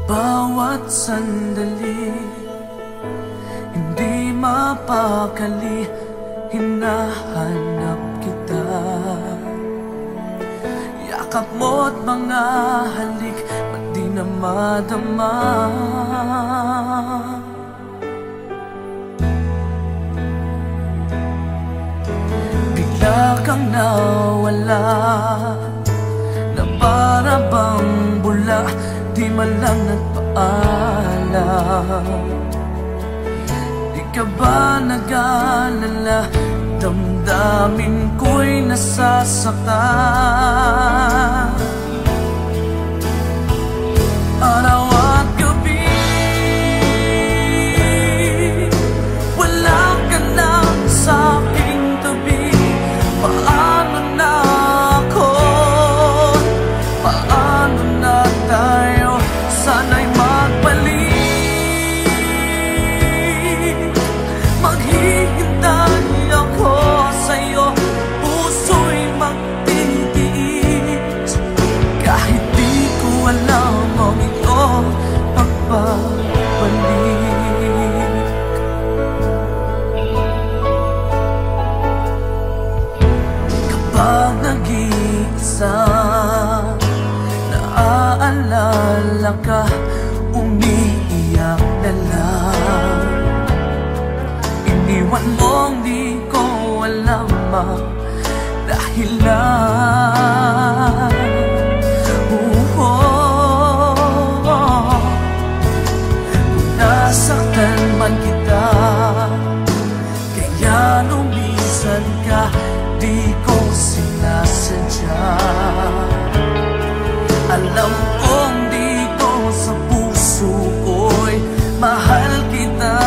Bawat sandali, hindi mapakali, hinahanap kita. Yakap mo't mga halik, ba't di na madama? Bigla kang nawala, na para bang bula, di man lang nagpaalam. Di ka ba nag-alala, damdamin ko'y nasasaktan. Araw at gabi, wala ka na sa aking tabi. Paano na ako? Paano na tayo? Sana'y magbalik. Maghihintay ako sa'yo, puso'y magtitiis. Kahit di ko alam ang iyong pagbabalik. Kapag nag-iisa, naaalala ka, umiiyak na lang. Iniwan mong di ko alam ang dahilan. Kung nasaktan man kita, kaya lumisan ka, di ko sinasadya. Alam kong dito sa puso ko'y mahal kita.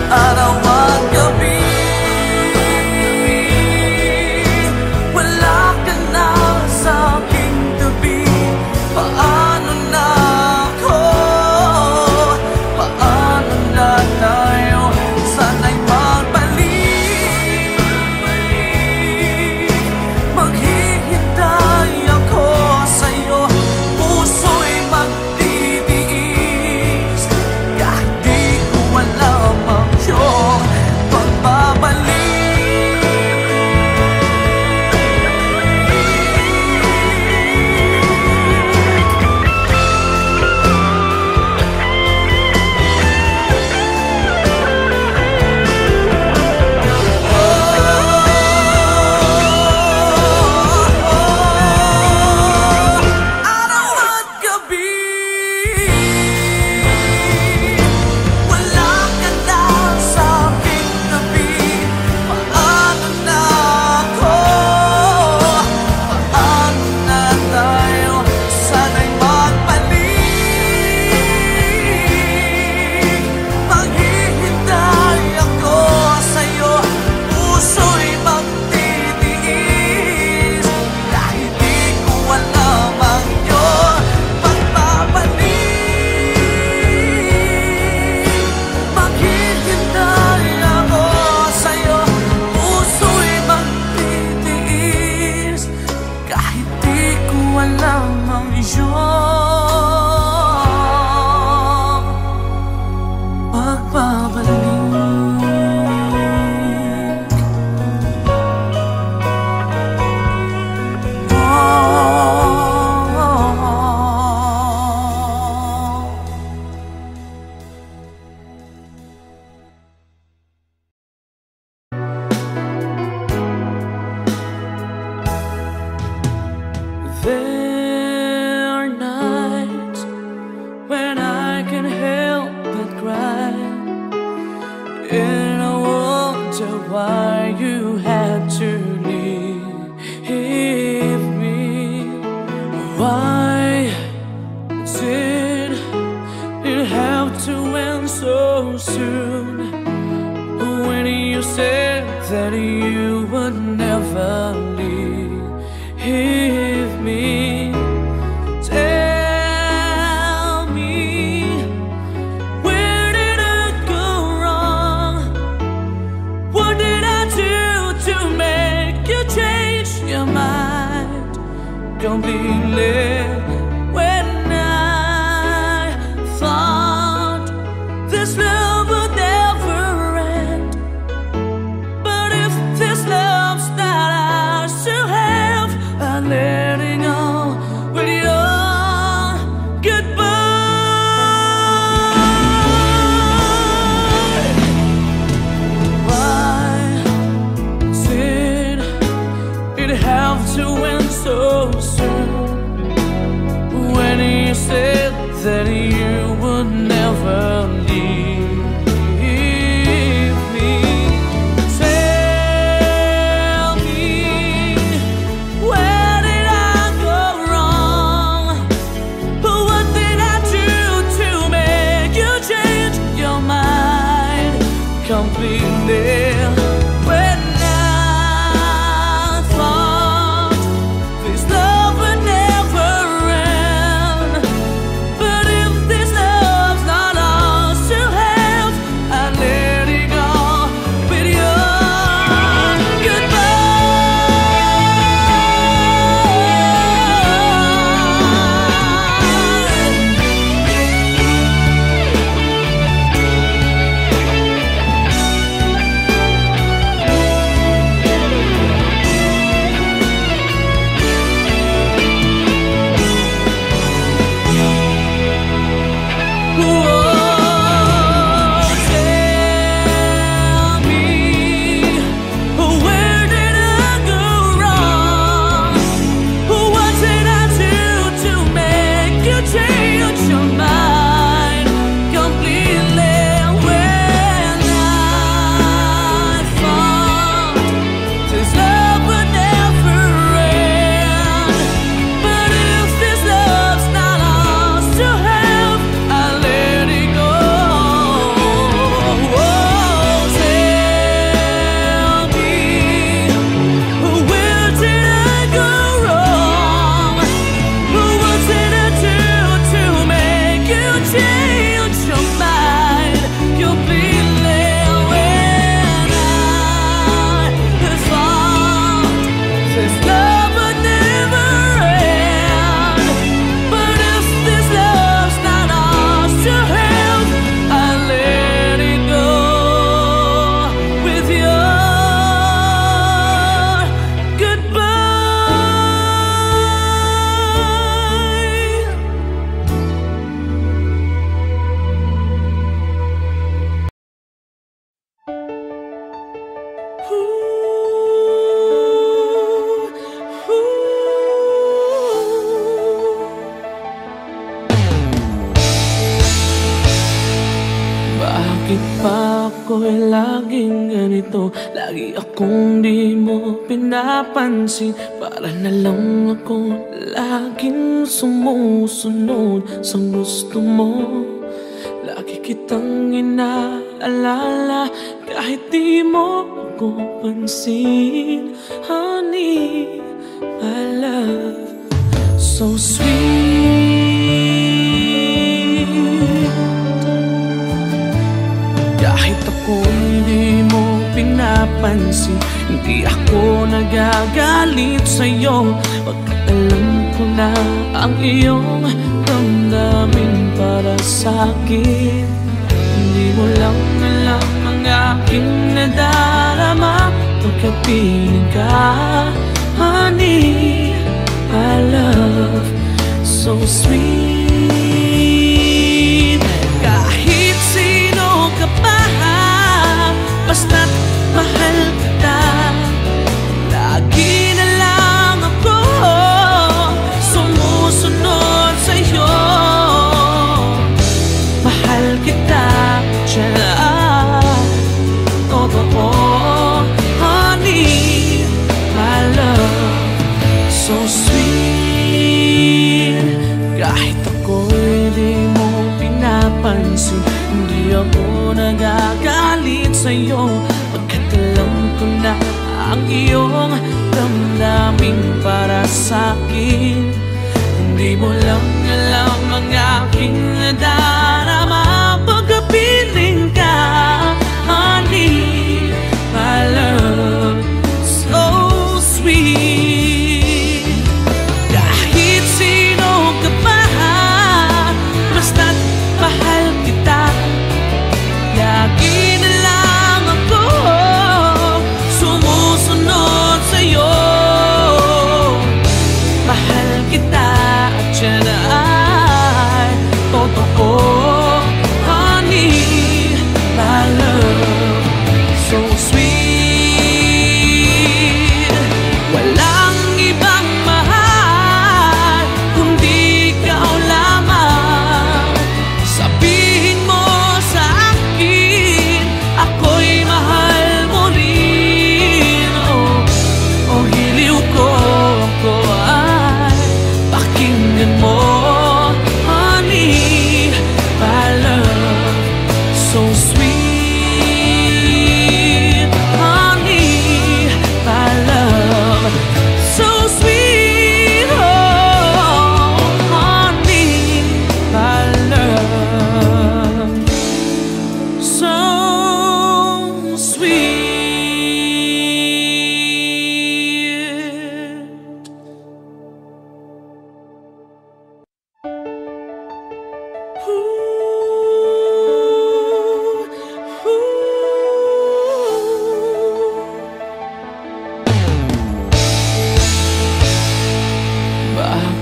Araw at gabi, wala ka na sa aking tabi. Paano na ako? Paano na tayo? Sana'y magbalik. Maghihintay ako sa'yo, puso'y magtitiis. Kahit di ko alam ang iyong pagbabalik. Araw at gabi, wala ka na sa aking tabi. Paano na ako? Paano na tayo? Sana'y magbalik. Maghihintay ako sa'yo, puso'y magtitiis. Kahit di ko alam ang iyong pagbabalik. Maghihintay ako sa'yo, puso'y magtitiis. Kahit di ko alam ang iyong pagbabalik. There are nights when I can't help but cry, and I wonder why you had to leave me. Why did it have to end so soon? When you said that you would never leave me. Tell me, where did I go wrong? What did I completely. When I thought this love would never end, but if this love's not ours to have, I'm letting go with your goodbye. Why did it have to end so soon? When you said that you would never leave me, tell me, where did I go wrong? What did I do to make you change your mind completely? When I thought this love would never end, but if this love's not ours to have, I let it go with your bakit pa ako'y laging ganito? Lagi akong di mo pinapansin. Para na lang ako laging sumusunod sa gusto mo. Lagi kitang inaalala kahit di mo ako pansin. Honey, my love, so sweet. Kahit ako hindi mo pinapansin, hindi ako nagagalit sa'yo. Pagkat alam ko na ang iyong damdamin para sa'kin. Hindi mo lang alam ang aking nadarama pagkapiling ka. Honey, my love, so sweet. Kahit sino ka pa, basta't mahal kita. Lagi na lang ako sumusunod sa'yo. Mahal kita dyan, totoo. Honey, my love, so sweet. Kahit ako'y di mo pinapansin, hindi ako nagagalit sa'yo. Pagkat alam ko na ang iyong damdamin para sa'kin. Hindi mo lang alam ang aking nadarama pagkapiling ka. Honey, my love, so sweet.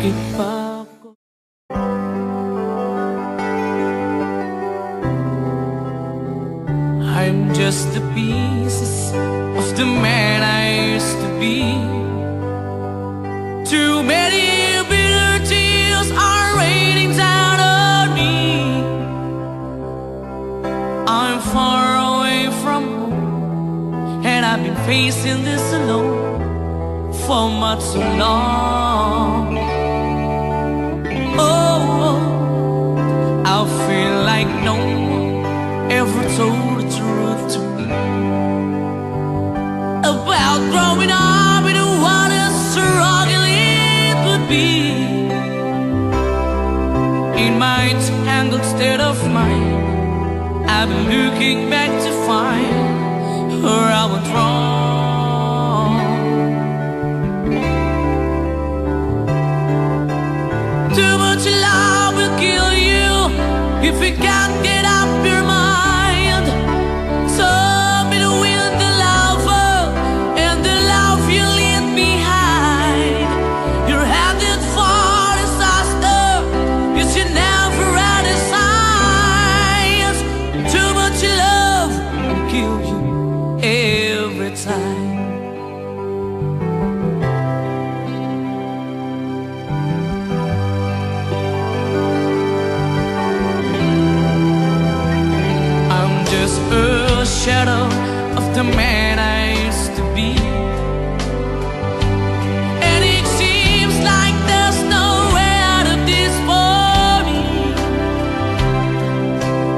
Bakit pa ako? I'm just the pieces of the man I used to be. Too many bitter tears are raining down on me. I'm far away from home, and I've been facing this alone for much so long. Oh, I feel like no one ever told the truth to me about growing up in what a struggle it would be. In my tangled state of mind, I've been looking back to find where I went wrong. Too much love will kill you if you can't get up your mind. So between the lover and the love you leave behind, you're headed for disaster. You should never had a signs. Too much love will kill you every time. A shadow of the man I used to be, and it seems like there's no way out of this for me.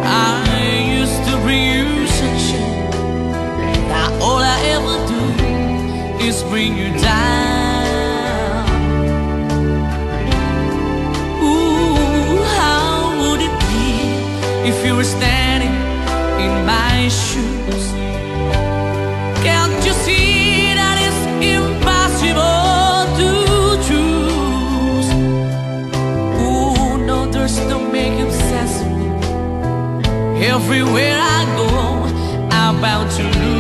I used to bring you sunshine, now all I ever do is bring you down. Ooh, how would it be if you were standing in my shoes? Can't you see that it's impossible to choose? Ooh, no, there's no making sense of me. Everywhere I go, I'm bound to lose.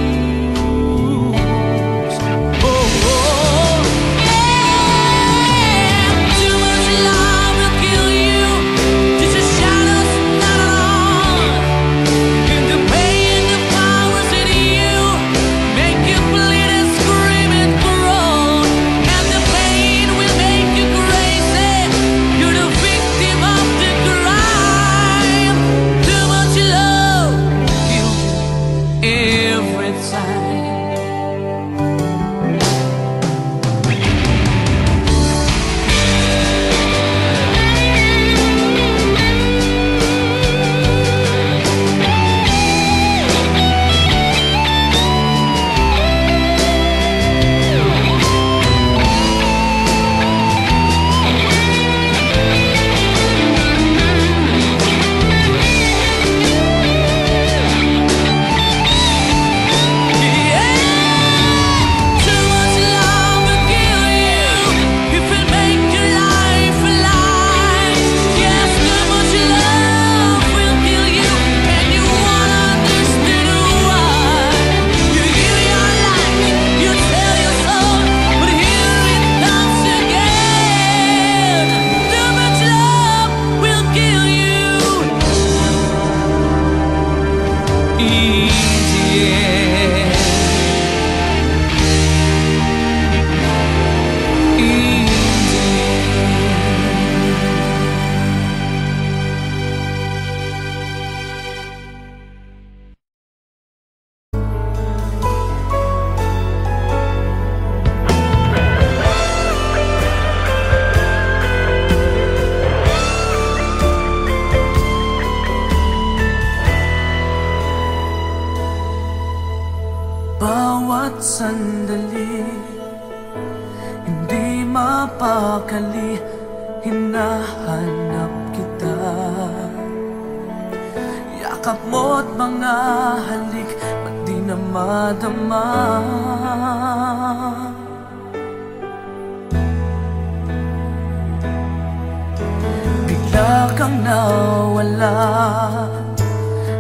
Bawat sandali, hindi mapakali, hinahanap kita. Yakap mo't mga halik, ba't di na madama? Bigla kang nawala,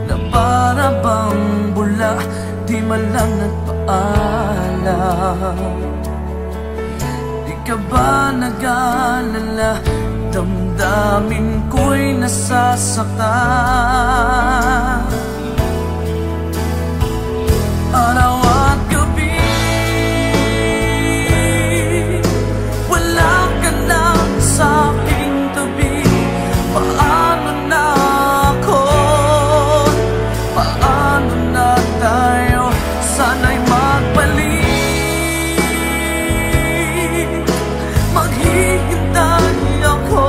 na para bang bula, di man lang nagpaalam. Di ka ba nag-aalala? Damdamin ko'y nasasaktan. Araw at gabi, wala ka na sa aking tabi. Paano na ako? Paano na tayo? Sana'y magbalik. Maghihintay ako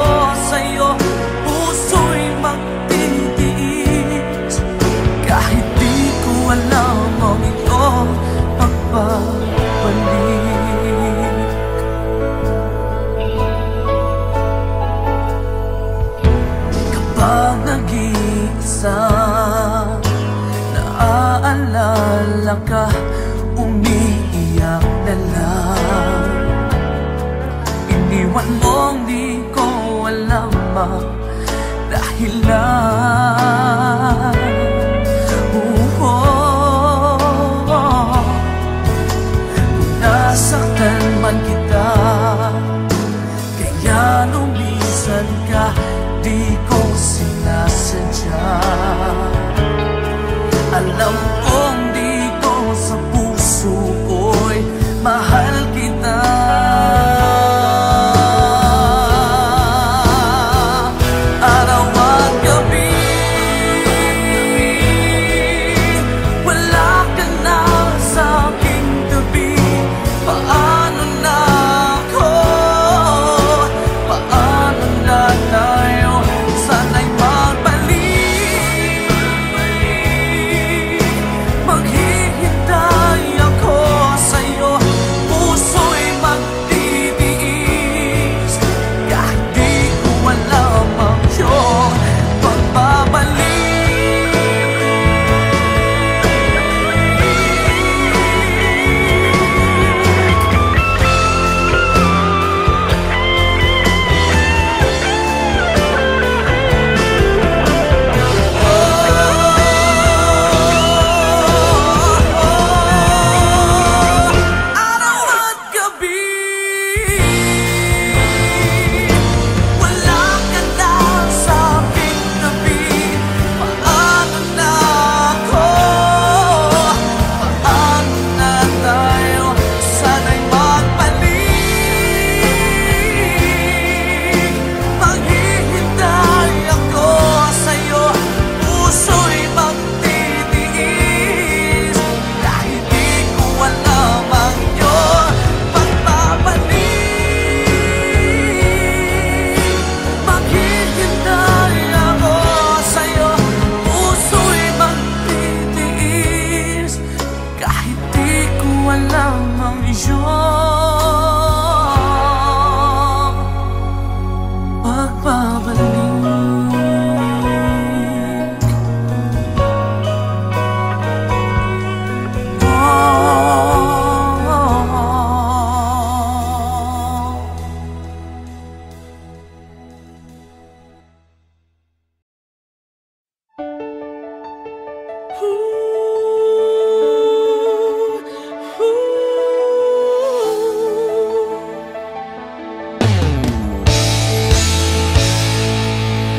sa'yo, puso'y magtitiis. Kahit di ko alam ang iyong pagbabalik. Kapag nag-iisa, naaalala ka, umiiyak na lang. Iniwan mong di ko alam ang dahilan. Nasaktan man kita, kaya lumisan ka, di ko sinasadya. Alam kong dito sa puso ko'y mahal kita. Araw at gabi, wala ka na sa aking tabi. Paano na ako? Paano na tayo? Sana'y magbalik. Maghihintay ako sa'yo, puso'y magtitiis. Kahit di ko alam ang iyong pagbabalik. Araw at gabi, wala ka na sa aking tabi. Paano na ako? Paano na tayo? Sana'y magbalik. Maghihintay ako sa'yo, puso'y magtitiis. Kahit di ko alam ang iyong pagbabalik. Maghihintay ako sa'yo, puso'y magtitiis. Kahit di ko alam ang iyong pagbabalik.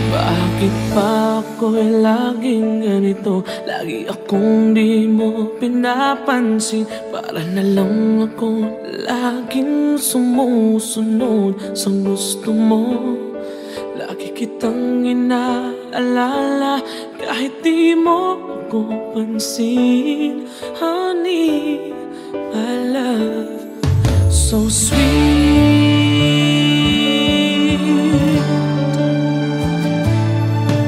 Bakit pa ako'y laging ganito? Lagi akong di mo pinapansin. Para na lang ako laging sumusunod sa gusto mo. Lagi kitang inaalala kahit di mo ako pansin. Honey, my love, so sweet.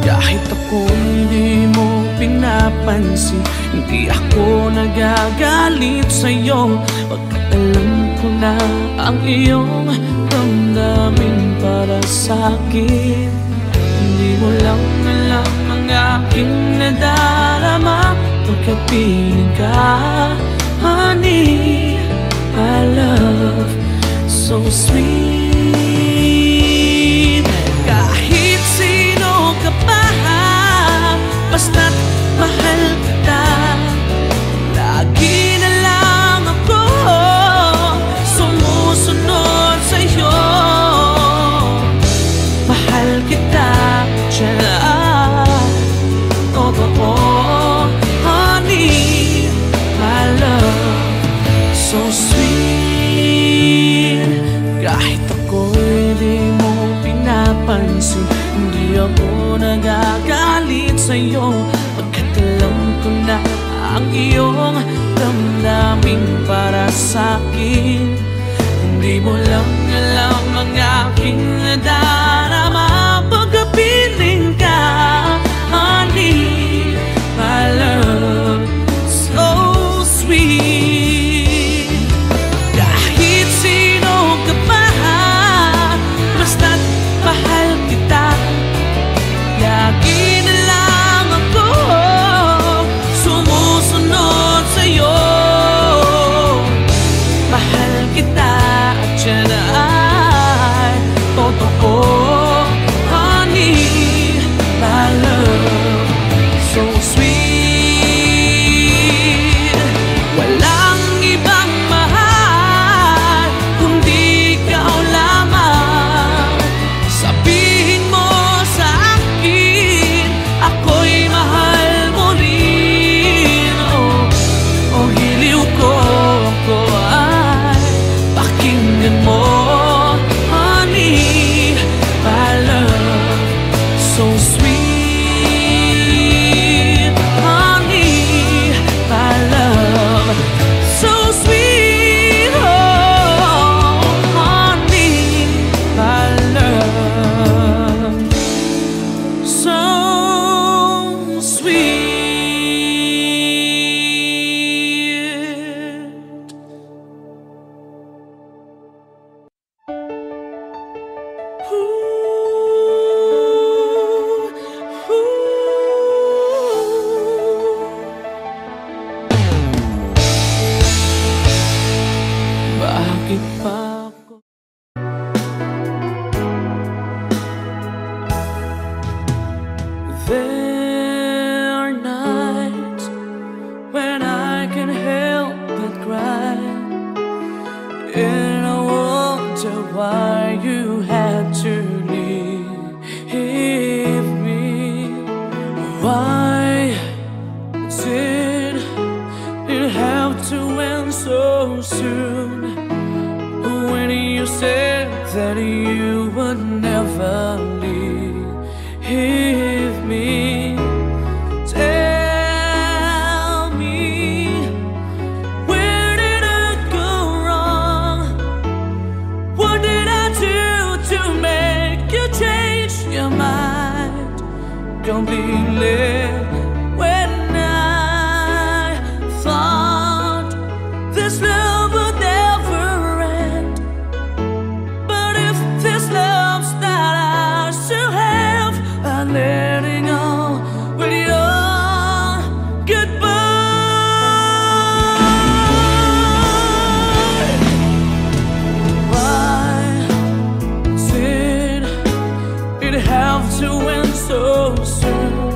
Kahit ako hindi mo pinapansin, hindi ako nagagalit sa'yo. Pagkat alam ko na ang iyong damdamin para sa'kin. Hindi mo lang alam ang aking nadarama pagkapiling ka. Honey, my love, so sweet. Kahit sino ka pa, basta't mahal kita. Lagi na lang ako sumusunod sa'yo. pansin. Hindi ako nagagalit sa'yo, pagkat alam ko na ang iyong damdamin para sa'kin. Hindi mo lang alam ang aking nadarama pagkapiling ka, honey, my love, so sweet. Kahit sino ka pa, basta't mahal kita, lagi na lang ako sumusunod sa'yo. Mahal kita at yan ay totoo, honey, my love, so sweet. Walang ibang mahal kundi ikaw lamang. Sabihin mo sa akin, ako'y mahal mo rin. Oh, giliw ko ay pakinggan mo, honey, my love, so sweet, honey, my love, so sweet, oh, honey, my love, so sweet. Bakit pa ako? There are nights when I can't help but cry, and I wonder why you had to leave me. Why did it have to end so soon? When you said that you would never leave me, tell me, where did I go wrong? What did I do to make you change your mind completely? When I thought this love would never end, but if this love's not ours to have, I'm letting go with your goodbye. Why did it have to end so soon?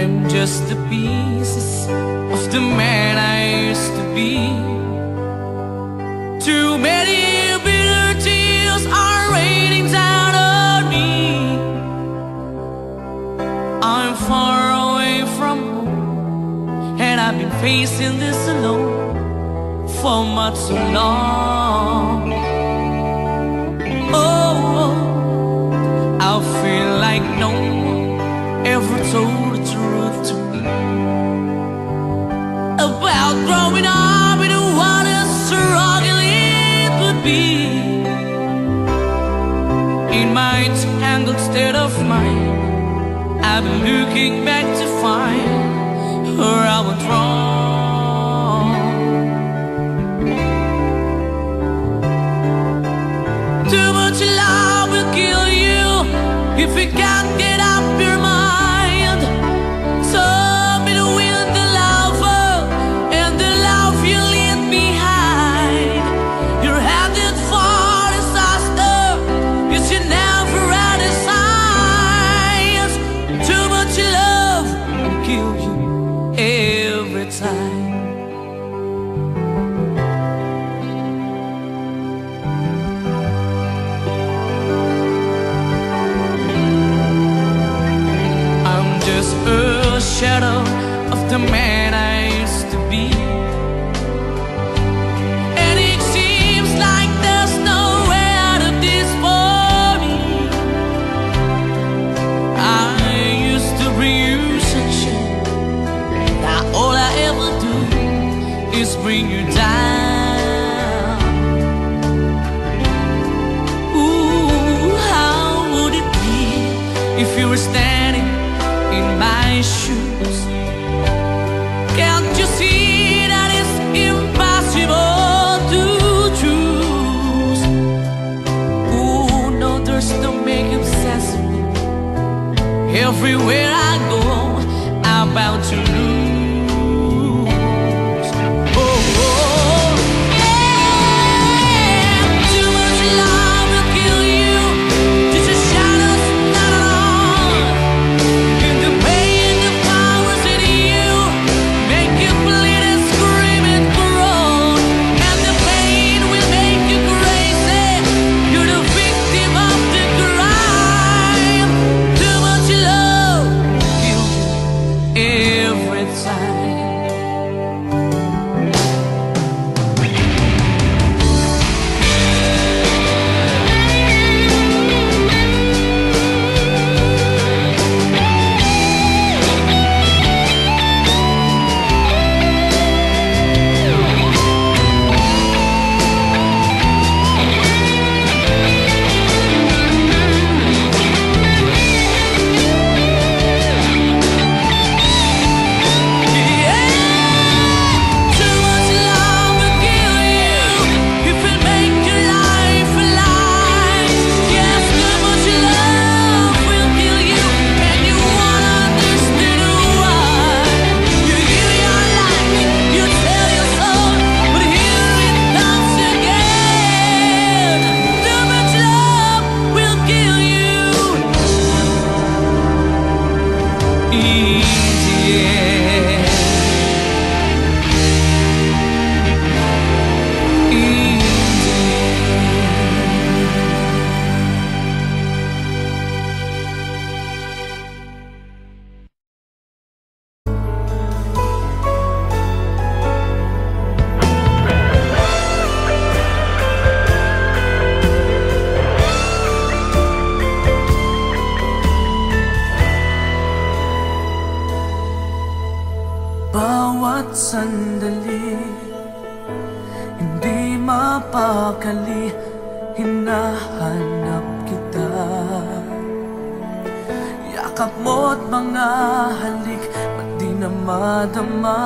am just the pieces of the man I used to be. Too many bitter tears are raining down on me. I'm far away from home, and I've been facing this alone for much too long. Oh, I feel like no one ever told the truth to me about growing up in what a struggle it would be. In my tangled state of mind, I've been looking back to find where I went wrong. Too much love will kill you if you can't get up your mind. So between the lover and the love you leave behind, you're headed for disaster. You should never had a signs. Too much love will kill you every time. A shadow of the man I used to be, and it seems like there's no way out of this for me. I used to bring you sunshine, now all I ever do is bring you down. Ooh, how would it be if you were standing in my shoes? Can't you see that it's impossible to choose? Ooh, no, there's no making sense of me. Everywhere I go, I'm bound to lose. Oh, oh, yeah. Too much love will kill you. Just a shadow's not on. In the pain, the powers in you make you bleed and scream and groan, and the pain will make you crazy. You're the victim of the crime. Too much love kills you every time. Bawat sandali, hindi mapakali, hinahanap kita. Yakap mo't mga halik, ba't di na madama?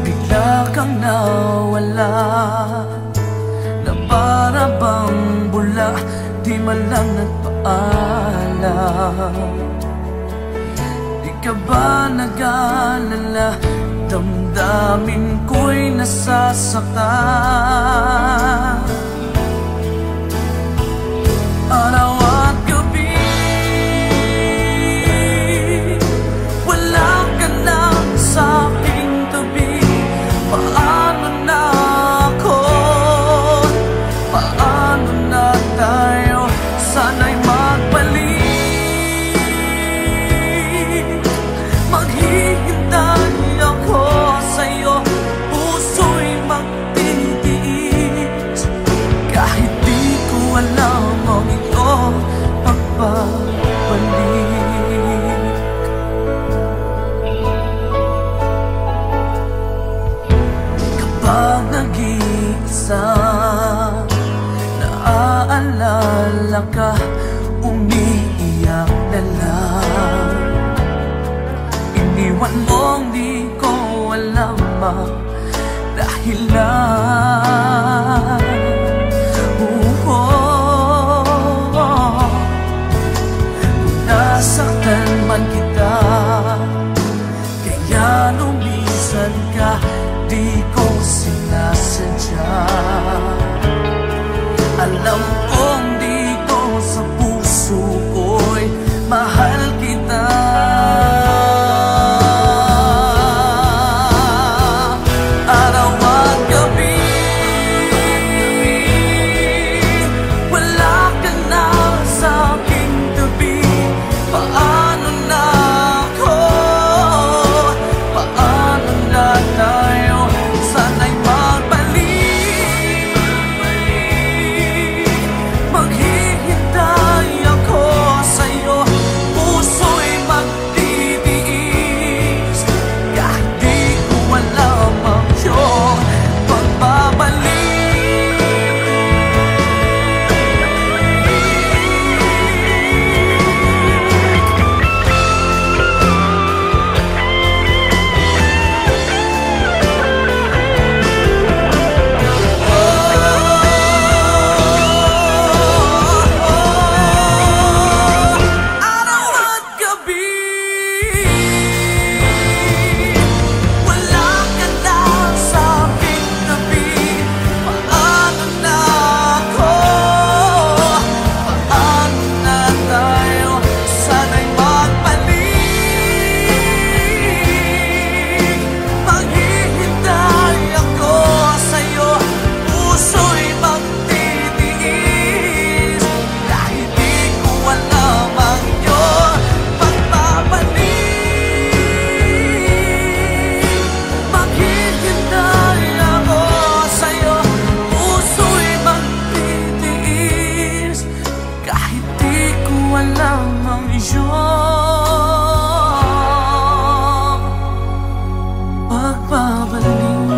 Bigla kang nawala, na para bang bula, di man lang nagpaalam. Di ka ba nag-alala, damdamin ko'y nasasaktan? minsan naaalala ka, umiiyak na lang. Iniwan mong di ko alam ang dahilan. Nasaktan man kita, kaya lumisan ka, di ko sinasadya. Alam kong dito sa puso ko'y mahal kita. Araw at gabi, wala ka na sa aking tabi. Paano na ako? Paano na tayo? Sana'y magbalik. Maghihintay ako sa'yo, puso'y magtitiis. Kahit di ko alam ang iyong pagbabalik.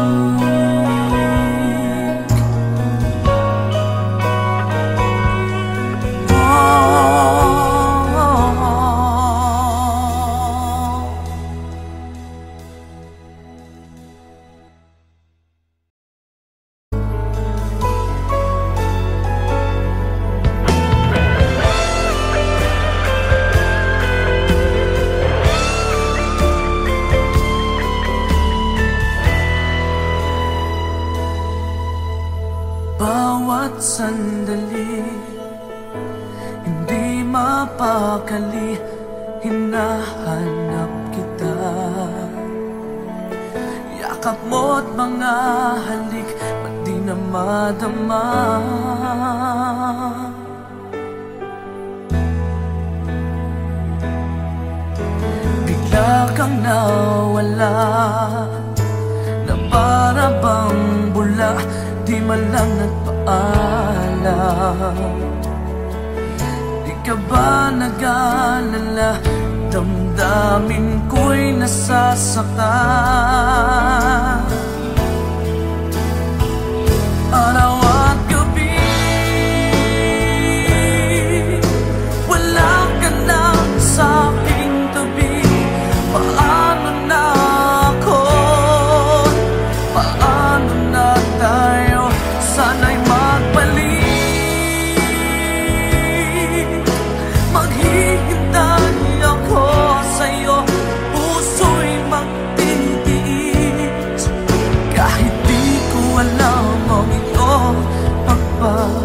Bawat sandali, hindi mapakali, hinahanap kita. Yakap mo't mga halik, ba't di na madama? Bigla kang nawala, na para bang bula, di man lang nagpaalam. Di ka ba nag-alala, damdamin ko'y nasasaktan. Araw at gabi, wala ka na sa aking tabi. Paano na ako? Paano na tayo? Sana'y magbalik. Maghihintay ako sa'yo, puso'y magtitiis. Kahit di ko alam ang iyong pagbabalik.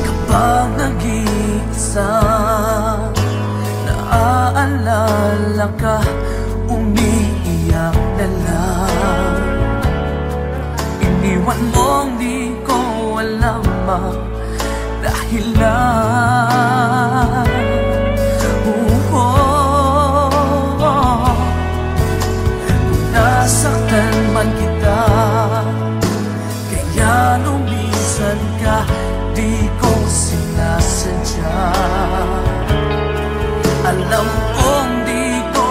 Kapag nag-iisa, naaalala ka, umiiyak na lang. Iniwan mong di ko alam ang dahilan. Nasaktan man kita, kaya lumisan ka, di ko sinasadya. Alam kong di ko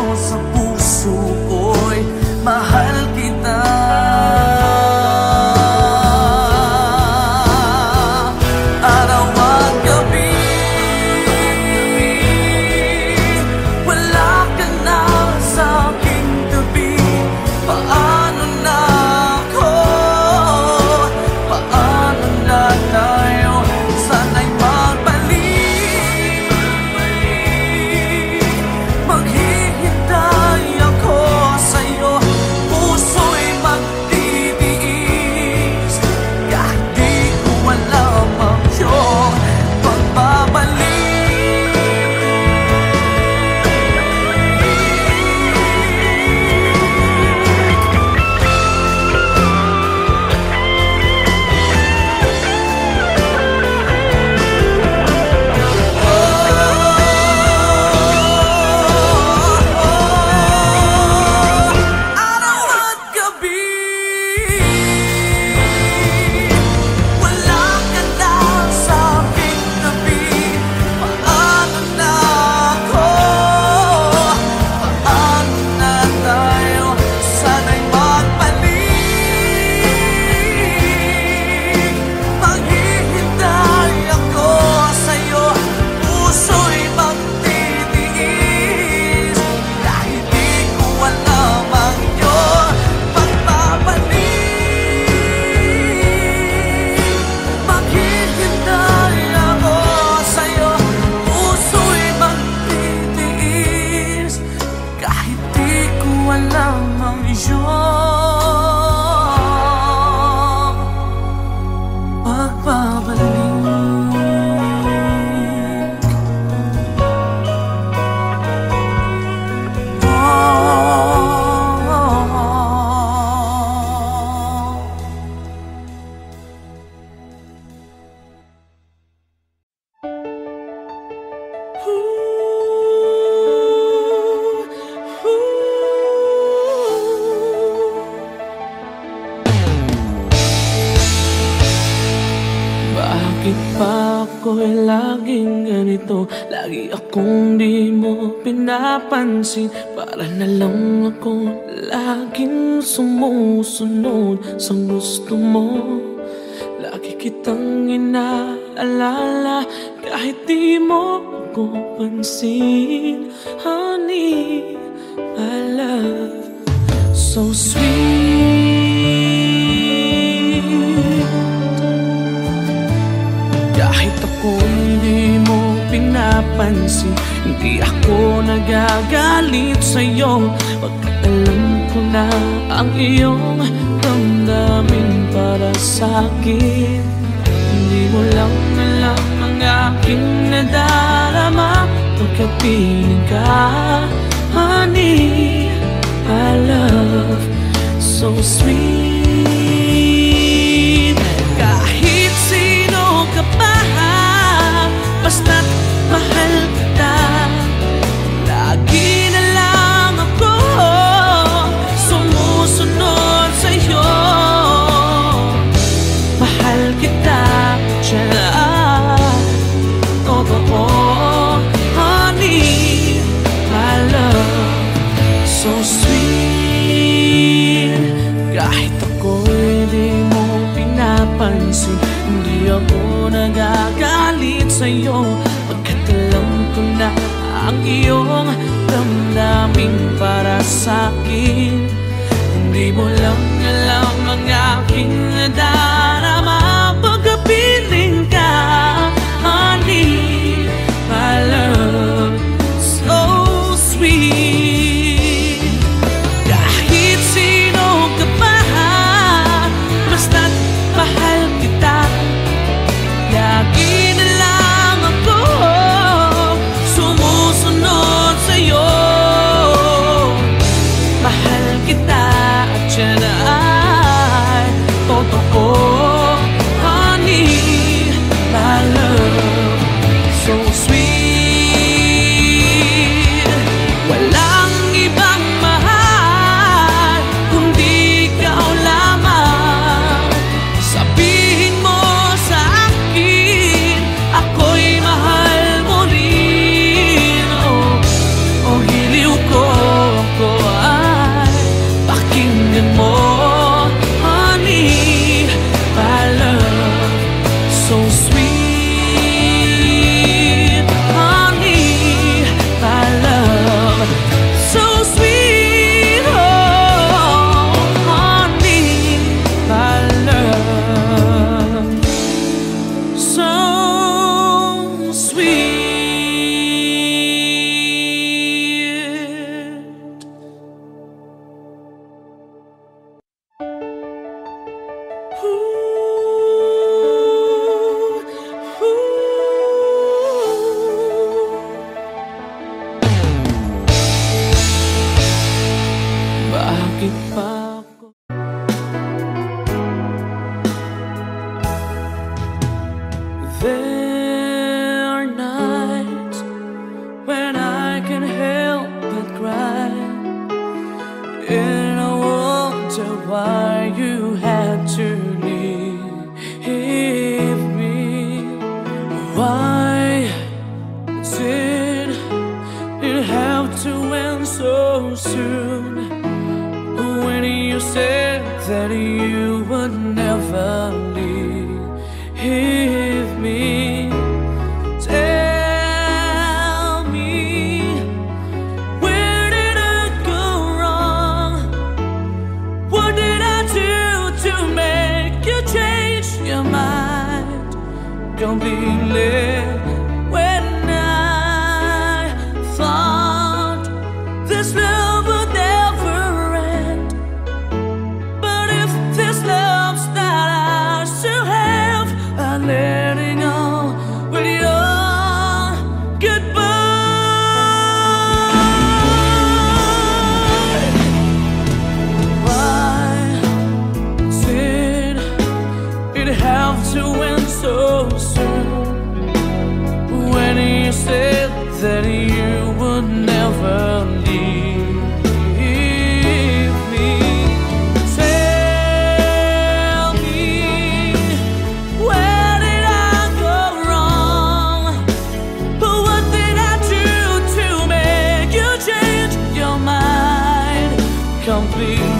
lamang iyong pagbabalik. Bakit ba ako'y laging ganito? Lagi akong di mo pinapansin. Para na lang ako laging sumusunod sa gusto mo. Lagi kitang inaalala kahit di mo ako pansin. Honey, my love, so sweet. Kahit ako hindi mo pinapansin, hindi ako nagagalit sa'yo. Pagkat alam ko na ang iyong damdamin para sa'kin. Hindi mo lang alam ang aking nadarama pagkapiling ka. Honey, my love, so sweet. Kahit sino ka pa, basta't mahal kita. Lagi na lang ako sumusunod sa'yo. Mahal kita, tiyan. Totoo, honey, my love, so sweet. Kahit ako'y di mo pinapansin, hindi ako nagagalit sa'yo. Pagkat alam ko na ang iyong damdamin para sa'kin. Hindi mo lang alam ang aking nadarama pagkapiling ka. Honey, my love, so sweet. Kahit sino ka pa, basta't mahal kita. Lagi na lang ako sumusunod sa'yo. Mahal kita at yan ay totoo. Honey, my love, so sweet. Walang ibang mahal kundi ikaw lamang. Sabihin mo sa akin, ako'y mahal mo rin. Oh, hiliw ko ako ay pakinggan mo. Honey, my love, so sweet. Honey, my love, so sweet. Oh, honey, my love, so sweet. Bakit pa ako? There are nights when I can help but cry, and I wonder why you had to leave me. Why did it have to end so soon? When you said that you would never leave me, tell me, where did I go wrong? What did I do to make you change your mind completely? When I thought this love would never something